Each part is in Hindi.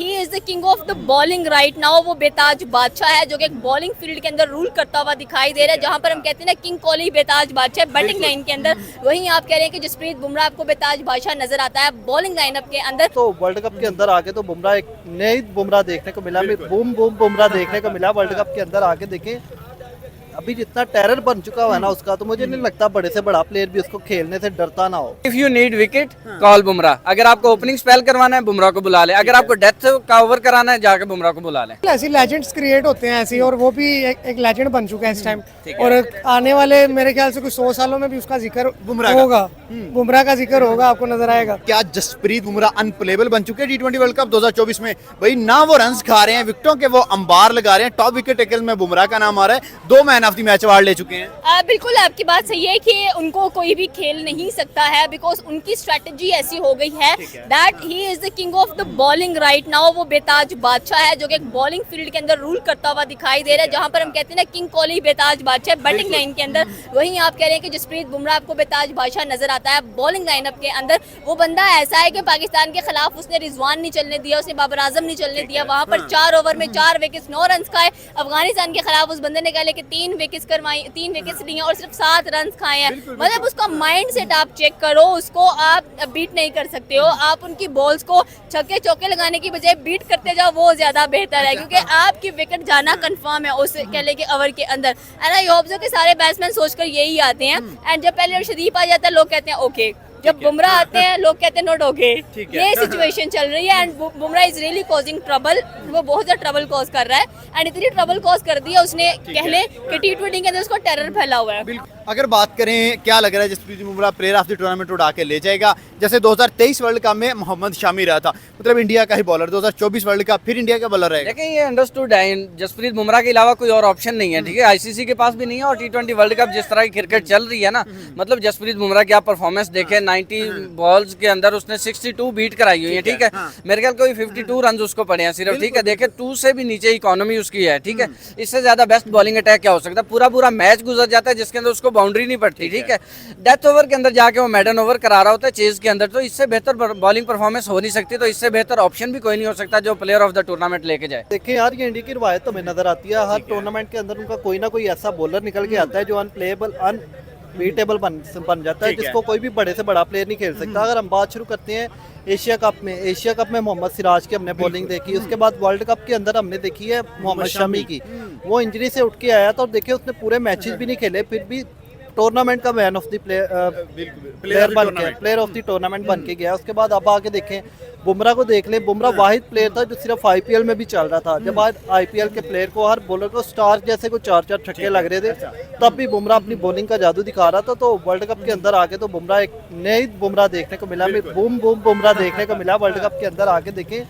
He is the king of the bowling right now. वो बेताज बादशाह है जो कि एक बॉलिंग फील्ड के अंदर रूल करता हुआ दिखाई दे रहा है। जहां पर हम कहते हैं ना किंग कोहली बेताज बादशाह बैटिंग लाइन के अंदर, वहीं आप कह रहे हैं कि जसप्रीत बुमराह आपको बेताज बादशाह नजर आता है बॉलिंग लाइनअप के अंदर। तो वर्ल्ड कप के अंदर आके तो बुमराह एक नई बुमराह देखने को मिला, बूम बूम बुमराह देखने को मिला वर्ल्ड कप के अंदर आके। देखें अभी जितना टेरर बन चुका हुआ है ना उसका, तो मुझे नहीं लगता बड़े से बड़ा प्लेयर भी उसको खेलने से डरता ना हो। If you need wicket call Bumrah. अगर आपको ओपनिंग स्पेल करवाना है बुमराह को बुला ले, अगर आपको डेथ का ओवर कराना है जाके बुमराह को बुला ले। ऐसी लेजेंड्स क्रिएट होते हैं ऐसी, और वो भी एक लेजेंड बन चुका है इस टाइम, और आने वाले मेरे ख्याल से कुछ 100 सालों में भी उसका जिक्र होगा, बुमराह का जिक्र होगा, आपको नजर आएगा। क्या जसप्रीत बुमराह अनप्लेबल बन चुके हैं T20 वर्ल्ड कप 2024 में? भाई ना वो रन्स खा रहे हैं, विकेटों के वो अंबार लगा रहे हैं, टॉप विकेट टेकल में बुमराह का नाम आ रहा है, 2 man of the match award ले चुके हैं। बिल्कुल आपकी बात सही है कि उनको कोई भी खेल नहीं सकता है, बिकॉज उनकी स्ट्रेटजी ऐसी हो गई है that he is the king of the bowling right now. वो बेताज बादशाह है जो कि एक बॉलिंग फील्ड के अंदर रूल करता हुआ दिखाई दे रहा है। जहां पर हम कहते हैं ना किंग कोहली बेताज बादशाह बैटिंग लाइन के अंदर, वहीं आप कह रहे हैं कि जसप्रीत बुमराह आपको बेताज बादशाह नजर आता है बॉलिंग लाइनअप के अंदर। वो बंदा ऐसा है कि पाकिस्तान के खिलाफ उसने रिजवान नहीं चलने दिया, उसने बाबर आजम नहीं चलने दिया, वहां पर 4 ओवर में 4 विकेट्स 9 रन खाए। अफगानिस्तान के खिलाफ उस बंदे ने कहा कि 3 विकेट्स करवाई, 3 विकेट्स लिए और सिर्फ 7 रन खाए हैं। मतलब उसका माइंड सेट आप चेक करो, उसको आप बीट नहीं कर सकते हो। आप उनकी बॉल्स को छक्के चौके लगाने की बजाय बीट करते जाओ, वो ज्यादा बेहतर है, क्योंकि आपकी विकेट जाना कंफर्म है उस कह ले के ओवर के अंदर। एंड आई होप सो कि सारे बैट्समैन सोचकर यही आते हैं। एंड जब पहले शरीफ आ जाता है लोग कहते हैं ओके, जब बुमराह आते हैं लोग कहते हैं नॉट ओके। ये सिचुएशन चल रही है and Bumrah is really causing trouble. वो बहुत ज्यादा ट्रबल कॉज कर रहा है एंड इतनी ट्रबल कॉज कर दी है उसने, कह ले कि T20 के अंदर उसको टेरर फैला हुआ है। अगर बात करें क्या लग रहा है Jasprit Bumrah player of the tournament उड़ा के ले जाएगा? जैसे 2023 वर्ल्ड कप में मोहम्मद शामी रहा था, मतलब इंडिया का ही बॉलर, 2024 वर्ल्ड कप फिर इंडिया का बॉलर रहेगा। लेकिन ये अंडरस्टूड है, जसप्रीत बुमराह के अलावा कोई और ऑप्शन नहीं है, ठीक है। आईसीसी के पास भी नहीं है, और T20 वर्ल्ड कप जिस तरह की क्रिकेट चल रही है ना, मतलब जसप्रीत बुमराह की आप परफॉर्मेंस देखें, 90 बॉल्स के अंदर उसने 62 बीट कराई हुई है, ठीक है। मेरे ख्याल कोई 52 रन उसको पड़े हैं सिर्फ, ठीक है। देखे 2 से भी नीचे इकोनॉमी उसकी है, ठीक है। इससे ज्यादा बेस्ट बॉलिंग अटैक क्या हो सकता है? पूरा मैच गुजर जाता है जिसके अंदर उसको बाउंड्री नहीं पड़ती, ठीक है। डेथ ओवर के अंदर जाके वो मेडन ओवर करा रहा होता है चेज के अंदर, तो इससे बेहतर बॉलिंग परफॉर्मेंस हो नहीं सकती। तो इससे बेहतर ऑप्शन भी कोई नहीं हो सकता जो प्लेयर ऑफ द टूर्नामेंट लेके जाए। देखिए यार, ये इंडिया की रवायत हमें नजर आती है, हर टूर्नामेंट के अंदर उनका कोई ना कोई ऐसा बॉलर निकल के आता है जो अनप्लेएबल अनबीटेबल बन जाता है, जिसको कोई भी बड़े से बड़ा प्लेयर नहीं खेल सकता। अगर हम बात शुरू करते हैं एशिया कप में मोहम्मद सिराज की हमने बॉलिंग देखी, उसके बाद वर्ल्ड कप के अंदर हमने देखी है मोहम्मद शमी की। वो इंजरी से उठ के आया था और देखिए उसने पूरे मैचेस भी नहीं खेले, फिर भी टूर्नामेंट का man of the player of the tournament बन के गया। उसके बाद अब आके देखें बुमराह को देख लें, बुमराह वाहिद प्लेयर था जो सिर्फ IPL में भी चल रहा था। जब आज IPL के प्लेयर को, हर बॉलर को स्टार जैसे को 4-4 छक्के लग रहे थे, तब भी बुमराह अपनी बॉलिंग का जादू दिखा रहा था। तो वर्ल्ड कप के अंदर आके तो बुमराह एक नई बुमराह देखने को मिला, बूम बूम बुमराह देखने को मिला वर्ल्ड कप के अंदर आके। देखें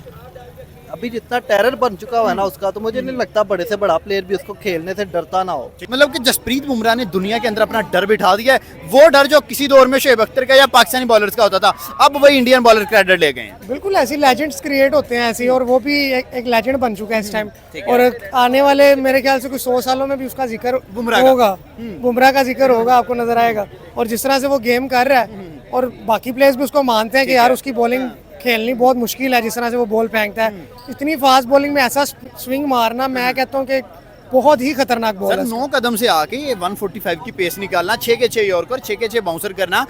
अभी जितना टेरर बन चुका हुआ है ना उसका, तो मुझे नहीं लगता बड़े से बड़ा प्लेयर भी उसको खेलने से डरता ना हो। मतलब कि जसप्रीत बुमराह ने दुनिया के अंदर अपना डर बिठा दिया है, वो डर जो किसी दौर में शोएब अख्तर का या पाकिस्तानी बॉलर्स का होता था, अब वही इंडियन बॉलर का डर ले गए हैं। बिल्कुल ऐसी लेजेंड्स क्रिएट होते हैं ऐसी, और वो भी एक लेजेंड बन चुका है इस टाइम, और आने वाले मेरे ख्याल से कुछ 100 सालों में भी उसका जिक्र होगा, बुमराह का जिक्र होगा, आपको नजर आएगा। और जिस तरह से वो गेम कर रहा है, और बाकी प्लेयर्स भी उसको मानते हैं कि यार उसकी बॉलिंग खेलनी बहुत मुश्किल है, जिस तरह से वो बॉल फेंकता है, इतनी फास्ट बॉलिंग में ऐसा स्विंग मारना, मैं कहता हूँ कि बहुत ही खतरनाक बॉल है। 9 कदम से आके ये 145 की पेस निकालना, 6 के 6 यॉर्कर, 6 के 6 बाउंसर करना,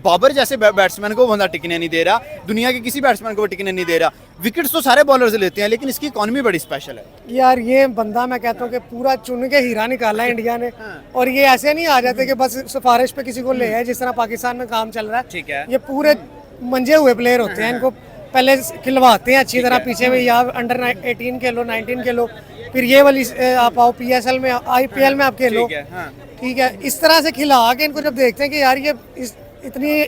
बाबर जैसे बैट्समैन को बंदा टिकने नहीं दे रहा, दुनिया के किसी बैट्समैन को टिकने नहीं दे रहा। विकेट्स तो सारे बॉलर्स लेते हैं, लेकिन इसकी इकॉनमी बड़ी स्पेशल है यार। ये बंदा मैं कहता हूँ कि पूरा चुन के हीरा निकाला है इंडिया ने, और ये ऐसे नहीं आ जाते कि बस सिफारिश पे किसी को ले आए, जिस तरह पाकिस्तान में काम चल रहा है, ठीक है। ये पूरे मंजे हुए प्लेयर होते हैं, इनको पहले खिलवाते हैं अच्छी तरह, पीछे में या अंडर 18 खेलो, 19 खेलो, फिर ये वाली आप आओ PSL में, IPL में आप खेलो, ठीक है। इस तरह से खिला के इनको जब देखते हैं कि यार ये इतनी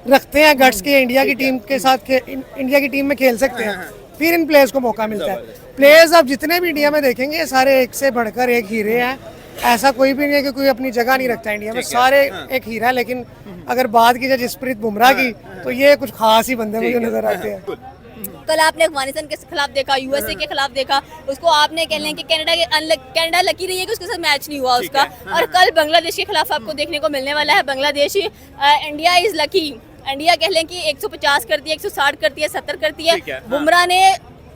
रखते हैं गट्स के इंडिया की टीम के साथ, इंडिया की टीम में खेल सकते हैं, फिर इन प्लेयर्स को मौका मिलता है। प्लेयर्स आप जितने भी इंडिया में देखेंगे सारे एक से बढ़कर एक हीरे हैं, ऐसा कोई भी नहीं है कि कोई अपनी जगह नहीं रखता इंडिया में, सारे एक हीरा है। लेकिन अगर बात की जाए जसप्रीत बुमराह की, तो ये कुछ खास ही बंदे मुझे नजर आते हैं। कल आपने अफगानिस्तान के खिलाफ देखा, USA के खिलाफ देखा, उसको आपने कह लें कि कनाडा लकी रही है कि उसके साथ मैच नहीं हुआ उसका, और कल बांग्लादेश के खिलाफ आपको देखने को मिलने वाला है Bangladesh. India is lucky, India कह लें कि 150 करती है, 160 करती है, 70 करती है। बुमराह ने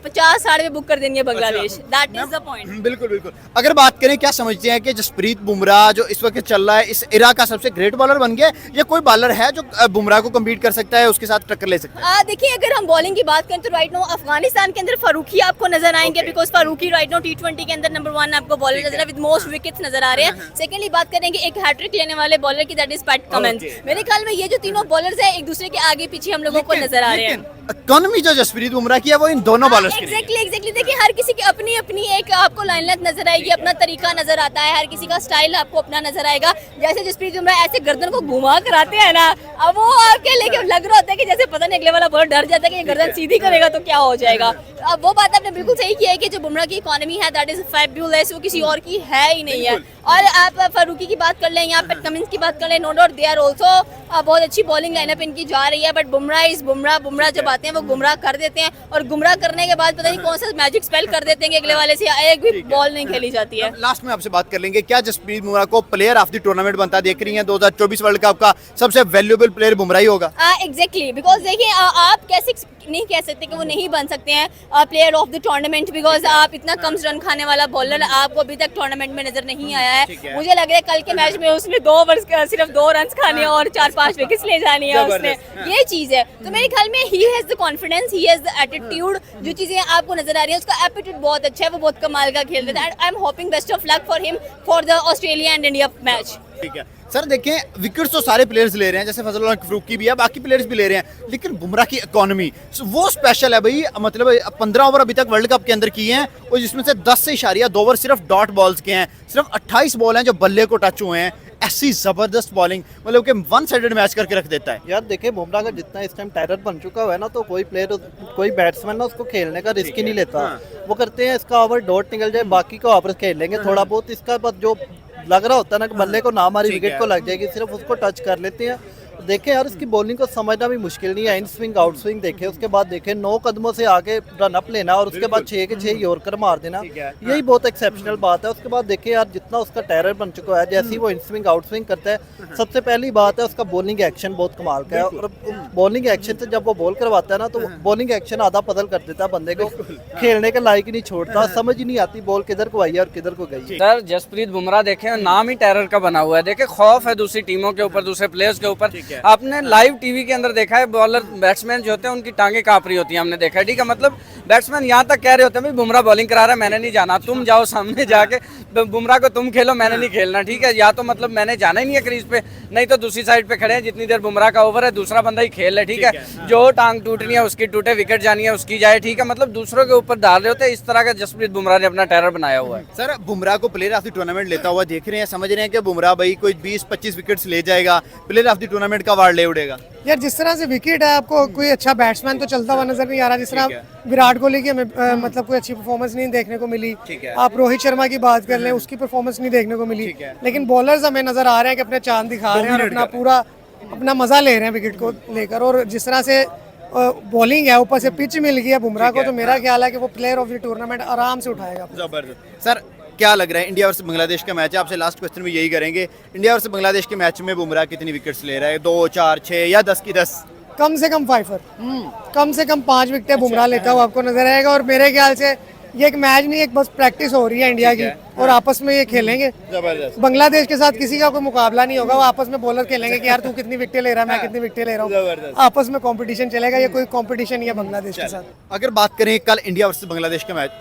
50 साढ़े में बुक कर देंगे Bangladesh. That is the point. बिल्कुल बिल्कुल। अगर बात करें, क्या समझते हैं कि जसप्रीत बुमराह जो इस वक्त चल रहा है, इस इरा का सबसे ग्रेट बॉलर बन गया है, या कोई बॉलर है जो बुमराह को कम्पीट कर सकता है, उसके साथ टक्कर ले सकता है? देखिए, अगर हम बॉलिंग की बात करें तो राइट नो अफगानिस्तान के अंदर फारूकी आपको नजर आएंगे, because Farooqui right no T20 के अंदर नंबर 1 आपको बॉलर नजर है विद मोस्ट विकेट्स नजर आ रहे हैं। सेकेंडली बात करेंगे एक हैट्रिक लेने वाले बॉलर की, दैट इज पैट कमिंस। मेरे ख्याल में ये जो तीनों बॉलर्स हैं एक दूसरे के आगे पीछे हम लोगों को नजर आ रहे हैं। इकोनॉमी जो जसप्रीत बुमराह की है वो इन दोनों बॉलर्स की है। एग्जैक्टली देखिए, हर किसी की अपनी अपनी एक आपको लाइनलेंथ नजर आएगी, अपना तरीका नजर आता है, हर किसी का स्टाइल आपको अपना नजर आएगा। जैसे जसप्रीत बुमराह ऐसे गर्दन को घुमा कर आते हैं ना, अब वो आपके लेके लग रहा होता है कि जैसे पता नहीं अगले वाला बॉलर डर जाता है कि ये गर्दन सीधी करेगा तो क्या हो जाएगा। अब वो बात आपने बिल्कुल सही की है कि जो बुमराह की इकोनॉमी है दैट इज फैबुलस, वो किसी और की है ही नहीं है। और आप फारूकी की बात कर लें, यहाँ पे कमिंस की बात कर लें, no doubt they are also बहुत अच्छी बॉलिंग लाइनअप इनकी जा रही है, बट बुमराह जब आते हैं वो गुमराह कर देते हैं, और गुमराह करने के बाद पता नहीं कौन सा मैजिक स्पेल कर देते हैं कि अगले वाले से एक भी बॉल नहीं खेली जाती है। लास्ट में आपसे बात कर लेंगे, क्या जसप्रीत बुमराह को प्लेयर ऑफ द टूर्नामेंट बनता देख रही हैं? 2024 वर्ल्ड कप का सबसे वैल्यूएबल प्लेयर बुमराह ही होगा। एग्जैक्टली, बिकॉज देखिए आप कैसे नहीं कह सकते कि वो नहीं बन सकते हैं player of the tournament, because आप इतना कम रन खाने वाला बॉलर आपको अभी तक टूर्नामेंट में नजर नहीं आया है। मुझे लग रहा है कल के मैच में उसने सिर्फ 2 रन खाने और 4-5 विकेट्स ले जानी है उसने, ये चीज है। तो मेरे ख्याल में he has the confidence, he has the attitude, जो चीजें आपको नजर आ रही है उसका एटीट्यूड बहुत अच्छा है, वो बहुत कमाल का खेल रहा है। I am hoping best of luck for him for the Australia and India match. ठीक है सर, देखें विकेट्स तो सारे प्लेयर्स ले रहे हैं, जैसे फजल फरूकी भी है, बाकी प्लेयर्स भी ले रहे हैं, लेकिन बुमराह की इकोनॉमी वो स्पेशल है भाई। मतलब 15 ओवर अभी तक वर्ल्ड कप के अंदर किए हैं, और जिसमें से 10 ओवर सिर्फ डॉट बॉल्स के हैं, सिर्फ 28 बॉल हैं जो बल्ले को टच हुए हैं। ऐसी जबरदस्त बॉलिंग, मतलब कि वन साइडेड मैच करके रख देता है। यार देखिए, बुमराह का जितना इस टाइम टेरर बन चुका हुआ है ना, तो कोई प्लेयर कोई बैट्समैन ना उसको खेलने का रिस्क ही नहीं लेता। वो करते हैं इसका ओवर डॉट निकल जाए, बाकी का ओवर खेल लेंगे थोड़ा बहुत, इसका बस जो लग रहा होता है ना कि बल्ले को ना हमारी विकेट को लग जाएगी, सिर्फ उसको टच कर लेते हैं। देखें यार, इसकी बॉलिंग को समझना भी मुश्किल नहीं है। इन स्विंग आउट स्विंग देखे, उसके बाद देखें 9 कदमों से आगे रन अप लेना और उसके बाद 6 के 6 यॉर्कर मार देना, यही बहुत एक्सेप्शनल बात है। उसके बाद देखें यार, जितना उसका टेरर बन चुका है, जैसे ही वो इन स्विंग आउट स्विंग करता है, सबसे पहली बात है उसका बॉलिंग एक्शन बहुत कमाल का है। और बॉलिंग एक्शन से जब वो बॉल करवाता है ना, तो बॉलिंग एक्शन आधा बदल कर देता है, बंदे को खेलने के लायक ही नहीं छोड़ता, समझ ही नहीं आती बॉल किधर को आई है और किधर को गई। सर जसप्रीत बुमराह देखें, नाम ही टेरर का बना हुआ है। देखें, खौफ है दूसरी टीमों के ऊपर, दूसरे प्लेयर्स के ऊपर। आपने लाइव टीवी के अंदर देखा है, बॉलर बैट्समैन जो होते हैं उनकी टांगे कांप रही होती हैं, हमने देखा है। ठीक है, मतलब बैट्समैन यहाँ तक कह रहे होते हैं भाई बुमराह बॉलिंग करा रहा है, मैंने नहीं जाना, तुम जाओ सामने जाके बुमराह को तुम खेलो, मैंने नहीं खेलना। ठीक है, या तो मतलब मैंने जाना ही नहीं है क्रीज पे, नहीं तो दूसरी साइड पे खड़े हैं, जितनी देर बुमराह का ओवर है दूसरा बंदा ही खेल है। ठीक है, जो टांग टूटनी है उसकी टूटे, विकेट जानी है उसकी जाए। ठीक है, मतलब दूसरों के ऊपर डाल रहे होते हैं। इस तरह का जसप्रीत बुमराह ने अपना टेरर बनाया हुआ है। सर बुमराह को प्लेयर ऑफ द टूर्नामेंट लेता हुआ देख रहे हैं, समझ रहे हैं कि बुमराह भाई कोई 20-25 विकेट्स ले जाएगा, प्लेयर ऑफ द टूर्नामेंट का अवार्ड ले उड़ेगा? यार जिस तरह से विकेट है, आपको कोई अच्छा बैट्समैन तो चलता हुआ नजर नहीं आ रहा। जिस तरह विराट कोहली की हमें मतलब कोई अच्छी परफॉर्मेंस नहीं देखने को मिली। आप रोहित शर्मा की बात कर लें, उसकी परफॉर्मेंस नहीं देखने को मिली। लेकिन बॉलर्स हमें नजर आ रहे हैं कि अपने चांद दिखा रहे हैं और अपना पूरा अपना मजा ले रहे हैं विकेट को लेकर। और जिस तरह से बॉलिंग है, ऊपर से पिच मिल गया बुमराह को, तो मेरा ख्याल है कि वो प्लेयर ऑफ द टूर्नामेंट आराम से उठाएगा। जबरदस्त। सर क्या लग रहा है, इंडिया वर्सेस बांग्लादेश का मैच है, आपसे लास्ट क्वेश्चन भी यही करेंगे, इंडिया वर्सेस बांग्लादेश के मैच में बुमराह कितनी विकेट्स ले रहा है? 2, 4, 6 या 10 की 10? कम से कम 5 कम से कम 5 विकेटें बुमराह लेता हुआ आपको नजर आएगा। और मेरे ख्याल से ये एक मैच नहीं, एक बस प्रैक्टिस हो रही है इंडिया की, और आपस में ये खेलेंगे। जबरदस्त। बांग्लादेश के साथ किसी का कोई मुकाबला नहीं होगा, वो आपस में बॉलर खेलेंगे कि यार तू कितनी विकेटें ले रहा है, मैं कितनी विकेटें ले रहा हूँ, आपस में कंपटीशन चलेगा। ये कोई कंपटीशन नहीं है बांग्लादेश के साथ। अगर बात करें कल इंडिया वर्सेस बांग्लादेश का मैच,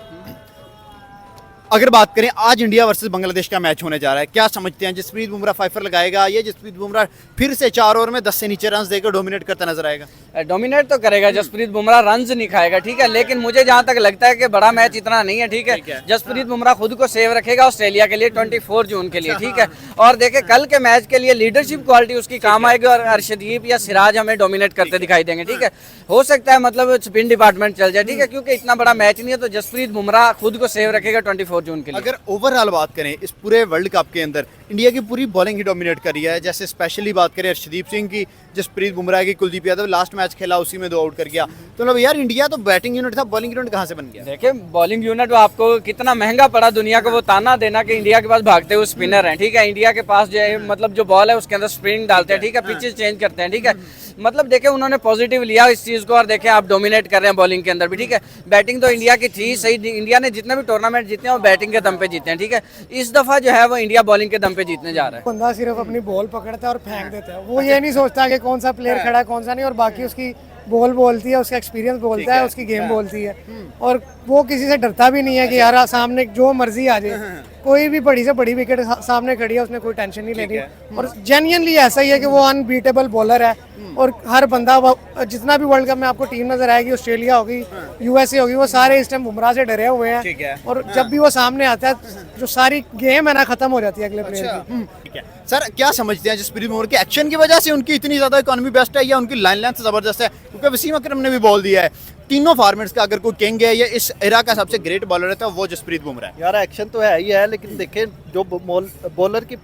अगर बात करें आज इंडिया वर्सेस बांग्लादेश का मैच होने जा रहा है, क्या समझते हैं जसप्रीत बुमराह 5 लगाएगा, या जसप्रीत बुमराह फिर से 4 ओवर में 10 से नीचे रन देकर डोमिनेट करता नजर आएगा? डोमिनेट तो करेगा जसप्रीत बुमराह, रन्स नहीं खाएगा। ठीक है, लेकिन मुझे जहां तक लगता है कि बड़ा मैच इतना नहीं है। ठीक है, जसप्रीत बुमराह खुद को सेव रखेगा ऑस्ट्रेलिया के लिए 24 जून के लिए। ठीक है, और देखे कल के मैच के लिए लीडरशिप क्वालिटी उसकी काम आएगी, और अर्शदीप या सिराज हमें डोमिनेट करते दिखाई देंगे। ठीक है, हो सकता है मतलब स्पिन डिपार्टमेंट चल जाए। ठीक है, क्योंकि इतना बड़ा मैच नहीं है, तो जसप्रीत बुमराह खुद को सेव रखेगा 24 जून के लिए। अगर ओवरऑल बात करें इस पूरे वर्ल्ड कप के अंदर, इंडिया की पूरी बॉलिंग ही डोमिनेट कर रही है। जैसे स्पेशली बात करें अर्शदीप सिंह की, जसप्रीत बुमराह की, कुलदीप यादव लास्ट मैच खेला उसी में 2 आउट कर गया। तो मतलब यार इंडिया तो बैटिंग यूनिट था, बॉलिंग यूनिट कहाँ से बन गया? देखिए, बॉलिंग यूनिट आपको कितना महंगा पड़ा दुनिया को वो ताना देना कि इंडिया के पास भागते हुए स्पिनर हैं। ठीक है, इंडिया के पास जो है मतलब जो बॉल है उसके अंदर स्पिन डालते हैं। ठीक है, पिचेस चेंज करते हैं। ठीक है, मतलब देखे उन्होंने पॉजिटिव लिया इस चीज़ को, और देखे आप डोमिनेट कर रहे हैं बॉलिंग के अंदर भी, ठीक है। बैटिंग तो इंडिया की थी सही, इंडिया ने जितने भी टूर्नामेंट जीते हैं वो बैटिंग के दम पे जीते हैं, ठीक है। इस दफ़ा जो है वो इंडिया बॉलिंग के दम पे जीतने जा रहा है। बंदा सिर्फ अपनी बॉल पकड़ता है और फेंक देता है, वो ये नहीं सोचता कि कौन सा प्लेयर खड़ा है कौन सा नहीं, और बाकी उसकी बॉल बोलती है, उसका एक्सपीरियंस बोलता है, उसकी गेम बोलती है, और वो किसी से डरता भी नहीं है कि यार सामने जो मर्जी आ जाए, कोई भी बड़ी से बड़ी विकेट सामने खड़ी है उसने कोई टेंशन नहीं लेनी, और जेन्युइनली ऐसा ही है कि वो अनबीटेबल बॉलर है। और हर बंदा जितना भी वर्ल्ड कप में आपको टीम नजर आएगी, ऑस्ट्रेलिया होगी, यूएसए होगी, वो सारे इस टाइम बुमराह से डरे हुए हैं, और जब भी वो सामने आता है जो सारी गेम है ना खत्म हो जाती है अगले प्लेयर की। ठीक है सर, क्या समझते हैं जसप्रीत बुमराह के एक्शन की वजह से उनकी इतनी ज्यादा इकोनॉमी बेस्ट है, या उनकी लाइन लेंथ जबरदस्त है? क्योंकि वसीम अकरम ने भी बॉल दिया है, तीनों फॉर्मेट्स का अगर कोई किंग है या इस एरा का सबसे ग्रेट बॉलर है तो वो जसप्रीत बुमराह है। यार एक्शन तो है ही है, लेकिन देखें जो बॉलर की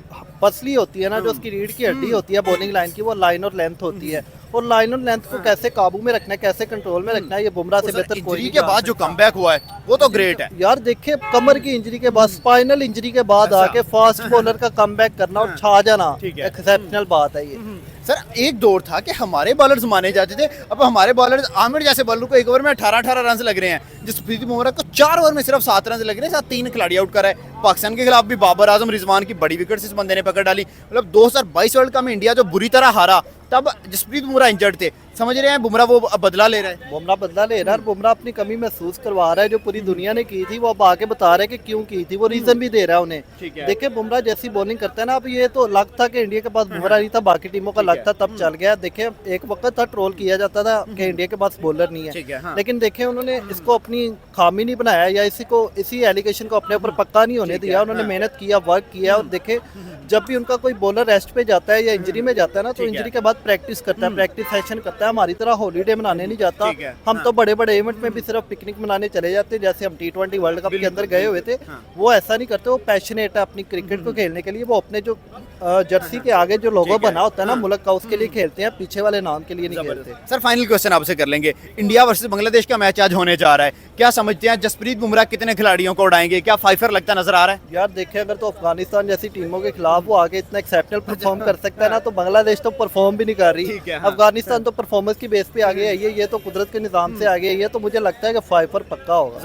पसली होती है ना, जो उसकी रीढ़ की हड्डी होती है बॉलिंग लाइन की, वो लाइन और लेंथ होती है, और लाइन और लेंथ को कैसे काबू में रखना है, कैसे कंट्रोल में रखना है, ये बुमराह से बेहतर कोई इंजरी नहीं के बाद जो कमबैक हुआ है वो तो ग्रेट है। यार देखिए, कमर की इंजरी के बाद, स्पाइनल इंजरी के बाद आके फास्ट बॉलर का कमबैक करना और छा जाना, एक्सेप्शनल बात है ये। सर एक दौर था कि हमारे बॉलर्स माने जाते थे, अब हमारे बॉलर्स आमिर जैसे बॉलर को एक ओवर में 18-18 रन लग रहे हैं, जसप्रीत बुमराह को 4 ओवर में सिर्फ 7 रन लग रहे हैं, साथ 3 खिलाड़ी आउट करा है। पाकिस्तान के खिलाफ भी बाबर आजम रिजवान की बड़ी विकेट इस बंदे ने पकड़ डाली। मतलब 2022 वर्ल्ड कप में इंडिया जो बुरी तरह हारा, तब जसप्रीत बुमराह इंजर्ड थे। समझ रहे हैं बुमराह वो अब बदला ले रहा है, बुमराह बदला ले रहा है, और बुमराह अपनी कमी महसूस करवा रहा है जो पूरी दुनिया ने की थी, वो अब आके बता रहा है कि क्यों की थी, वो रीजन भी दे रहा है उन्हें। देखिए बुमराह जैसी बॉलिंग करता है ना, अब ये तो लग था कि इंडिया के पास बुमराह नहीं था, बाकी टीमों का लग था, तब चल गया। देखिए एक वक्त था ट्रोल किया जाता था कि इंडिया के पास बॉलर नहीं है, लेकिन देखें उन्होंने इसको अपनी खामी नहीं बनाया, या इसी एलिगेशन को अपने ऊपर पक्का नहीं होने दिया। उन्होंने मेहनत किया, वर्क किया, और देखे जब भी उनका कोई बॉलर रेस्ट पे जाता है या इंजरी में जाता है ना, तो इंजरी के बाद प्रैक्टिस करता है, प्रैक्टिस सेशन करता है। हमारी तरह हॉलीडे मनाने नहीं जाता, हम तो बड़े बड़े इवेंट में भी सिर्फ पिकनिक मनाने चले जाते हैं, जैसे हम T20 वर्ल्ड कप के अंदर गए हुए थे। वो ऐसा नहीं करते, वो पैशनेट है अपनी क्रिकेट को खेलने के लिए, वो अपने जो जर्सी के आगे जो लोगो बना होता है ना मुल्क का, उसके लिए खेलते हैं, पीछे वाले नाम के लिए नहीं खेलते। सर फाइनल क्वेश्चन आपसे कर लेंगे, इंडिया वर्सेस बांग्लादेश का मैच आज होने जा रहा है, क्या समझते हैं जसप्रीत बुमराह कितने खिलाड़ियों को उड़ाएंगे, क्या फाइफर लगता नजर आ रहा है? यार देखिए, अगर तो अफगानिस्तान जैसी टीमों के खिलाफ वो आगे इतना एक्सेप्शनल परफॉर्म कर सकता है ना, तो बांग्लादेश तो परफॉर्म भी नहीं कर रही। अफगानिस्तान तो परफॉर्मेंस की बेस पे आगे आई है, ये तो कुदरत के निजाम से आगे आई है, तो मुझे लगता है कि फाइफर पक्का होगा।